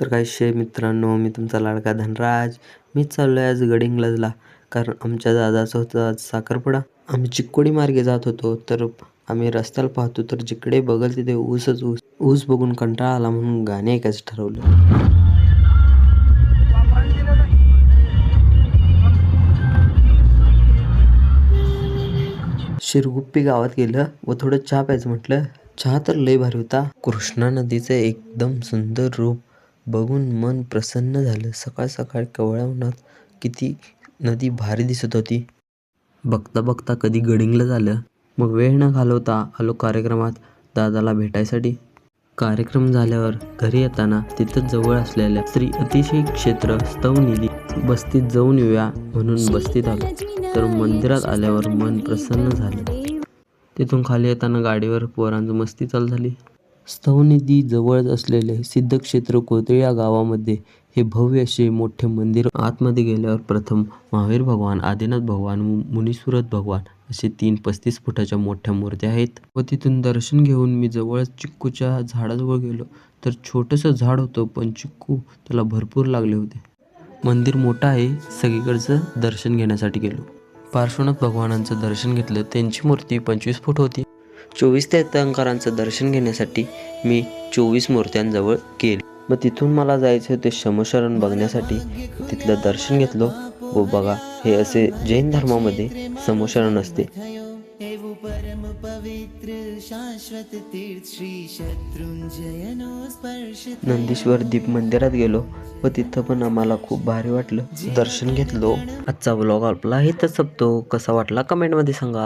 तर काही शे मित्रांनो, मी तुमचा लाडका धनराज. मी चाललो आहे आज गडिंग्लजला, कारण आमच्या दादाचं होतं आज साखरपुडा. आम्ही चिक्कोडी मार्गे जात होतो, तर आम्ही रस्त्याला पाहतो तर जिकडे बघल तिथे ऊसच ऊस. ऊस बघून कंटाळा आला म्हणून गाणे ऐकायचं ठरवलं. शिरगुप्पी गावात गेलं व थोडं चहा प्यायचं म्हटलं. चहा तर लय भारी होता. कृष्णा नदीचं एकदम सुंदर रूप बघून मन प्रसन्न झालं. सकाळ सकाळ कवळ्या उन्हात किती नदी भारी दिसत होती. बघता बघता कधी गडिंग्लज झालं. मग वेळ न घालवता आलो कार्यक्रमात दादाला भेटायसाठी. कार्यक्रम झाल्यावर घरी येताना तिथंच जवळ असलेल्या श्री अतिशय क्षेत्र स्तवनिधी बस्तीत जाऊन येऊया म्हणून बस्तीत आलो. तर मंदिरात आल्यावर मन प्रसन्न झालं. तिथून खाली येताना गाडीवर पोरांची मस्ती चालू झाली. स्तवनिधी जवळच असलेले सिद्धक्षेत्र कोथळी या गावामध्ये हे भव्य असे मोठे मंदिर. आतमध्ये गेल्यावर प्रथम महावीर भगवान, आदिनाथ भगवान, मुनीसुरत भगवान असे 35 फुटाच्या मोठ्या मूर्त्या आहेत. व तिथून दर्शन घेऊन मी जवळच चिक्कूच्या झाडाजवळ गेलो. तर छोटंसं झाड होतं, पण चिक्कू त्याला भरपूर लागले होते. मंदिर मोठं आहे, सगळीकडचं दर्शन घेण्यासाठी गेलो. पार्श्वनाथ भगवानांचं दर्शन घेतलं. त्यांची मूर्ती 25 फूट होती. 24 तीर्थंकरांचं दर्शन घेण्यासाठी मी 24 मूर्त्यांजवळ गेले. मग तिथून मला जायचे होते शमशरण बघण्यासाठी. तिथलं दर्शन घेतलं. व बघा, हे असे जैन धर्मामध्ये समशरण असते. नंदीश्वर दीप मंदिरात गेलो व तिथं पण आम्हाला खूप भारी वाटलं. दर्शन घेतलो. आजचा व्लॉग आपला इथंच संपतो. कसा वाटला कमेंटमध्ये सांगा.